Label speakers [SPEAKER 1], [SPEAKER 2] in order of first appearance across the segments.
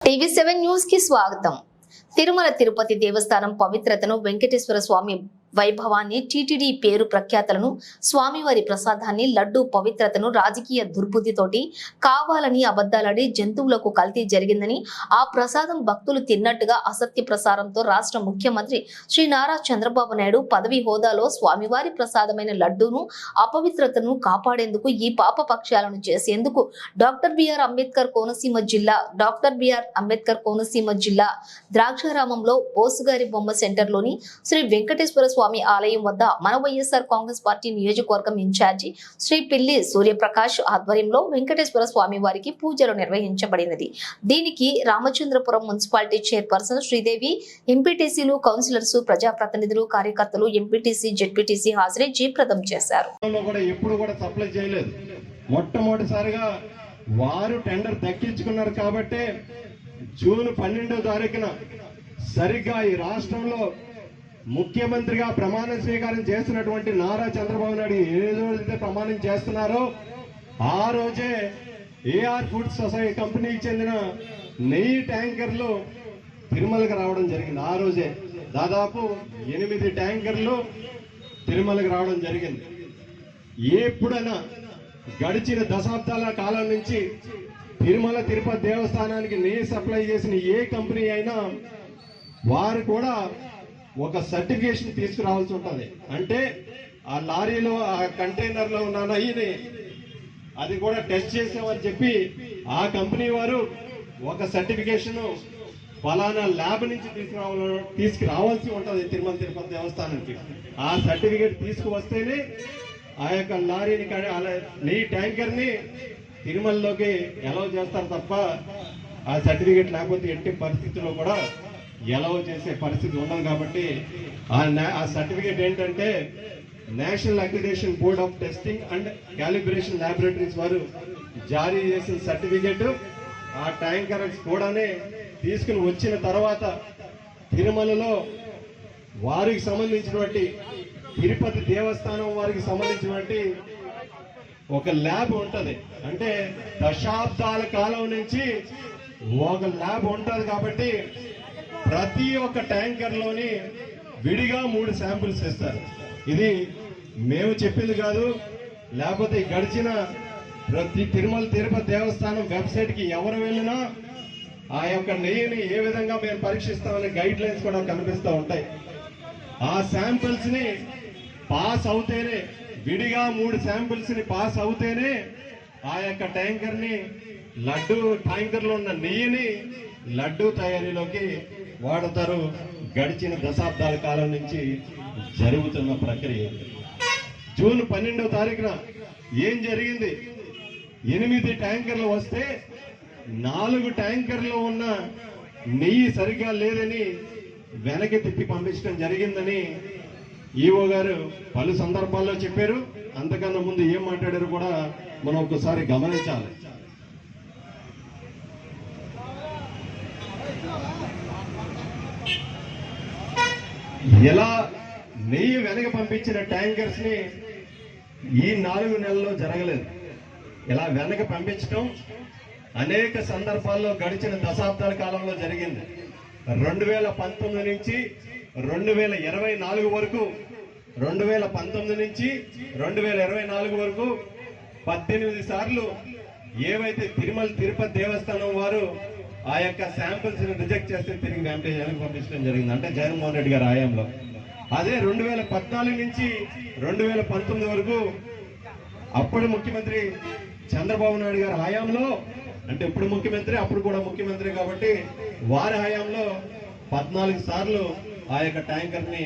[SPEAKER 1] టీవీ7 news కి స్వాగతం. తిరుమల తిరుపతి దేవస్థానం పవిత్రతను, వెంకటేశ్వర స్వామి వైభవాన్ని, టీటీడీ పేరు ప్రఖ్యాతలను, స్వామివారి ప్రసాదాన్ని, లడ్డు పవిత్రతను రాజకీయ దుర్బుద్ధితోటి కావాలని అబద్ధాలడి జంతువులకు కల్తీ జరిగిందని, ఆ ప్రసాదం భక్తులు తిన్నట్టుగా అసత్య ప్రసారంతో రాష్ట్ర ముఖ్యమంత్రి శ్రీ నారా చంద్రబాబు నాయుడు పదవి హోదాలో స్వామివారి ప్రసాదమైన లడ్డూను అపవిత్రతను కాపాడేందుకు ఈ పాపపక్షాలను చేసేందుకు డాక్టర్ బిఆర్ అంబేద్కర్ కోనసీమ జిల్లా ద్రాక్షారామంలో బోసుగారి బొమ్మ సెంటర్లోని శ్రీ వెంకటేశ్వర స్వామి ఆలయం వద్ద మన వైఎస్ఆర్ కాంగ్రెస్ పార్టీ నియోజకవర్గం ఇన్ఛార్జి శ్రీ పిల్లి సూర్యప్రకాష్ ఆధ్వర్యంలో వెంకటేశ్వర స్వామి వారికి పూజలు నిర్వహించబడినది. దీనికి రామచంద్రపురం మున్సిపాలిటీ చైర్పర్సన్ శ్రీదేవి, ఎంపీటీసీలు, కౌన్సిలర్స్, ప్రజాప్రతినిధులు, కార్యకర్తలు, ఎంపీటీసీ, జెడ్పీటీసీ హాజరై జయప్రదం చేశారు.
[SPEAKER 2] మొట్టమొదటిసారిగా వారు టెండర్ దక్కించుకున్నారు కాబట్టి జూన్ 12వ తారీఖున సరిగ్గా ఈ రాష్ట్రంలో ముఖ్యమంత్రిగా ప్రమాణ స్వీకారం చేస్తున్నటువంటి నారా చంద్రబాబు నాయుడు ఏ రోజైతే ప్రమాణం చేస్తున్నారో ఆ రోజే ఏఆర్ ఫుడ్ సొసైటీ కంపెనీకి చెందిన నెయ్యి ట్యాంకర్లు తిరుమలకు రావడం జరిగింది. ఆ రోజే దాదాపు 8 ట్యాంకర్లు తిరుమలకు రావడం జరిగింది. ఎప్పుడైనా గడిచిన దశాబ్దాల కాలం నుంచి తిరుమల తిరుపతి దేవస్థానానికి నెయ్యి సప్లై చేసిన ఏ కంపెనీ అయినా వారు కూడా ఒక సర్టిఫికేషన్ తీసుకురావాల్సి ఉంటుంది. అంటే ఆ లారీలో, ఆ కంటైనర్లో ఉన్న నెయ్యిని అది కూడా టెస్ట్ చేసామని చెప్పి ఆ కంపెనీ వారు ఒక సర్టిఫికేషన్ ఫలానా ల్యాబ్ నుంచి తీసుకురావాల్సి ఉంటుంది తిరుమల తిరుపతి దేవస్థానానికి. ఆ సర్టిఫికేట్ తీసుకువస్తేనే ఆ యొక్క లారీని, నెయ్యి ట్యాంకర్ని తిరుమలలోకి ఎలవ చేస్తారు తప్ప ఆ సర్టిఫికేట్ లేకపోతే ఎట్టి పరిస్థితుల్లో కూడా ఎలవ చేసే పరిస్థితి ఉండదు. కాబట్టి ఆ సర్టిఫికేట్ ఏంటంటే national accreditation board of testing and calibration laboratories వారు జారీ చేసిన సర్టిఫికేట్ ఆ ట్యాంకర్స్ కూడానే తీసుకుని వచ్చిన తర్వాత తిరుమలలో వారికి సంబంధించినటువంటి తిరుపతి దేవస్థానం వారికి సంబంధించినటువంటి ఒక ల్యాబ్ ఉంటుంది. అంటే దశాబ్దాల కాలం నుంచి ఒక ల్యాబ్ ఉంటుంది కాబట్టి ప్రతి ఒక్క ట్యాంకర్లోని విడిగా 3 శాంపిల్స్ ఇస్తారు. ఇది మేము చెప్పింది కాదు, లేకపోతే గడిచిన ప్రతి తిరుమల తిరుపతి దేవస్థానం వెబ్సైట్కి ఎవరు వెళ్ళినా ఆ యొక్క నెయ్యిని ఏ విధంగా మేము పరీక్షిస్తామనే గైడ్ లైన్స్ కూడా కనిపిస్తూ ఉంటాయి. ఆ శాంపిల్స్ని పాస్ అవుతేనే, విడిగా 3 శాంపిల్స్ని పాస్ అవుతేనే ఆ యొక్క ట్యాంకర్ని, లడ్డు ట్యాంకర్లో ఉన్న నెయ్యిని లడ్డు తయారీలోకి వాడతారు. గడిచిన దశాబ్దాల కాలం నుంచి జరుగుతున్న ప్రక్రియ. జూన్ 12వ తారీఖున ఏం జరిగింది? 8 ట్యాంకర్లు వస్తే 4 ట్యాంకర్లు ఉన్న నెయ్యి సరిగ్గా లేదని వెనక్కి తిప్పి పంపించడం జరిగిందని ఈఓ గారు పలు సందర్భాల్లో చెప్పారు. అంతకన్నా ముందు ఏం మాట్లాడారు కూడా మనం ఒక్కసారి గమనించాలి. ఎలా నెయ్యి వెనక పంపించిన ట్యాంకర్స్ ని ఈ 4 నెలల్లో జరగలేదు. ఇలా వెనక పంపించడం అనేక సందర్భాల్లో గడిచిన దశాబ్దాల కాలంలో జరిగింది. 2019 నుంచి 2024 వరకు, 2019 నుంచి 2024 వరకు 18 సార్లు ఏవైతే తిరుమల తిరుపతి దేవస్థానం వారు ఆ యొక్క శాంపిల్స్ ని రిజెక్ట్ చేస్తే తిరిగి వెంకటేశ్వరకు పంపించడం జరిగింది. అంటే జగన్మోహన్ రెడ్డి గారి హయాంలో. అదే 2014 నుంచి 2019 వరకు అప్పుడు ముఖ్యమంత్రి చంద్రబాబు నాయుడు గారి హయాంలో, అంటే ఇప్పుడు ముఖ్యమంత్రి, అప్పుడు కూడా ముఖ్యమంత్రి కాబట్టి వారి హయాంలో 14 సార్లు ఆ యొక్క ట్యాంకర్ ని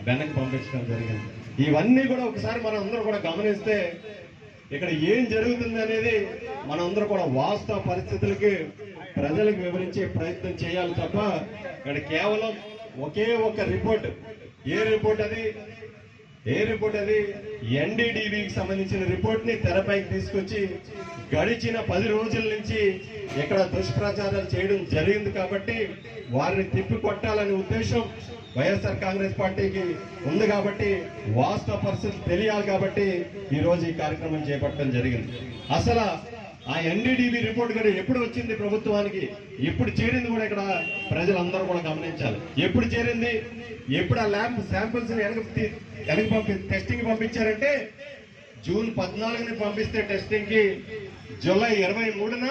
[SPEAKER 2] వెనక్కి పంపించడం జరిగింది. ఇవన్నీ కూడా ఒకసారి మనం అందరూ కూడా గమనిస్తే ఇక్కడ ఏం జరుగుతుంది అనేది మనం అందరూ కూడా వాస్తవ పరిస్థితులకి ప్రజలకు వివరించే ప్రయత్నం చేయాలి తప్ప ఇక్కడ కేవలం ఒకే ఒక రిపోర్ట్. ఏ రిపోర్ట్ అది? ఎన్డీడీబీకి సంబంధించిన రిపోర్ట్ ని తెరపైకి తీసుకొచ్చి గడిచిన 10 రోజుల నుంచి ఇక్కడ దుష్ప్రచారాలు చేయడం జరిగింది. కాబట్టి వారిని తిప్పికొట్టాలనే ఉద్దేశం వైఎస్ఆర్ కాంగ్రెస్ పార్టీకి ఉంది. కాబట్టి వాస్తవ పరిస్థితులు తెలియాలి కాబట్టి ఈ రోజు ఈ కార్యక్రమం చేపట్టడం జరిగింది. అసలు ఆ ఎన్డీడీబీ రిపోర్ట్ కూడా ఎప్పుడు వచ్చింది ప్రభుత్వానికి, ఎప్పుడు చేరింది కూడా ఇక్కడ ప్రజలందరూ కూడా గమనించాలి. ఎప్పుడు చేరింది, ఎప్పుడు ఆ ల్యాబ్ శాంపిల్స్ వెనక్కి టెస్టింగ్ పంపించారంటే జూన్ 14ని పంపిస్తే టెస్టింగ్ కి జూలై 23న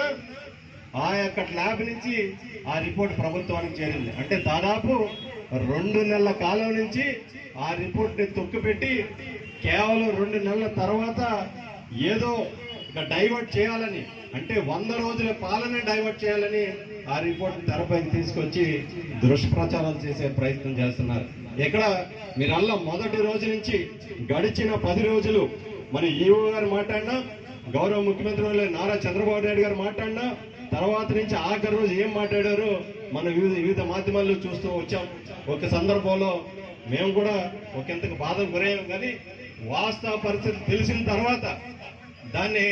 [SPEAKER 2] ఆ యొక్క ల్యాబ్ నుంచి ఆ రిపోర్ట్ ప్రభుత్వానికి చేరింది. అంటే దాదాపు 2 నెలల కాలం నుంచి ఆ రిపోర్ట్ ని తొక్కుపెట్టి కేవలం 2 నెలల తర్వాత ఏదో ఇక డైవర్ట్ చేయాలని, అంటే 100 రోజుల పాలన డైవర్ట్ చేయాలని ఆ రిపోర్ట్ తెరపైకి తీసుకొచ్చి దుష్ప్రచారాలు చేసే ప్రయత్నం చేస్తున్నారు. ఇక్కడ మీరల్లా మొదటి రోజు నుంచి గడిచిన 10 రోజులు మన ఈఓ గారు మాట్లాడినా, గౌరవ ముఖ్యమంత్రి నారా చంద్రబాబు నాయుడు గారు మాట్లాడినా, తర్వాత నుంచి ఆఖరి రోజు ఏం మాట్లాడారో మనం వివిధ మాధ్యమాల్లో చూస్తూ వచ్చాం. ఒక సందర్భంలో మేము కూడా ఒకంతకు బాధకు గురయ్యాం. కానీ వాస్తవ పరిస్థితి తెలిసిన తర్వాత దాన్ని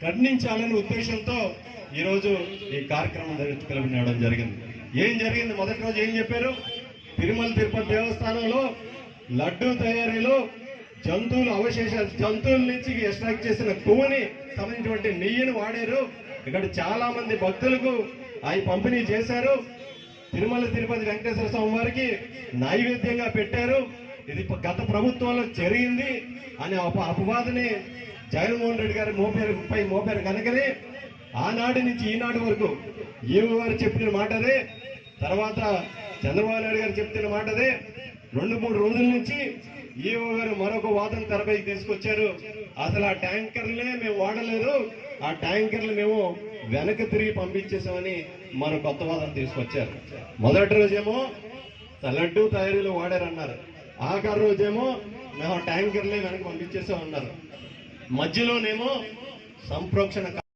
[SPEAKER 2] ఖండించాలనే ఉద్దేశంతో ఈరోజు ఈ కార్యక్రమం పిలుపునివ్వడం జరిగింది. ఏం జరిగింది, మొదటి రోజు ఏం చెప్పారు, తిరుమల తిరుపతి దేవస్థానంలో లడ్డూ తయారీలో జంతువుల అవశేషాలు, జంతువుల నుంచి ఎక్స్ట్రాక్ట్ చేసిన కొవ్వుని సంబంధించినటువంటి నెయ్యిని వాడారు. ఇక్కడ చాలా మంది భక్తులకు అవి పంపిణీ చేశారు. తిరుమల తిరుపతి వెంకటేశ్వర స్వామి వారికి నైవేద్యంగా పెట్టారు. ఇది గత ప్రభుత్వంలో జరిగింది అనే అపవాదని జగన్మోహన్ రెడ్డి గారి మోపారు కనుకనే ఆనాటి నుంచి ఈనాటి వరకు ఈవో గారు చెప్పిన మాట అదే, తర్వాత చంద్రబాబు నాయుడు గారు చెప్తున్న మాట అదే. 2-3 రోజుల నుంచి ఈవో గారు మరొక వాదన తెరపైకి తీసుకొచ్చారు. అసలు ఆ ట్యాంకర్లే మేము వాడలేదు, ఆ ట్యాంకర్లు మేము వెనక్కి తిరిగి పంపించేసామని మరో కొత్త వాదన తీసుకొచ్చారు. మొదటి రోజేమో లడ్డూ తయారీలో వాడారన్నారు, ఆఖరి రోజేమో మేము ట్యాంకర్లే వెనక్కి పంపించేసామన్నారు, మధ్యలోనేమో సంప్రోక్షణ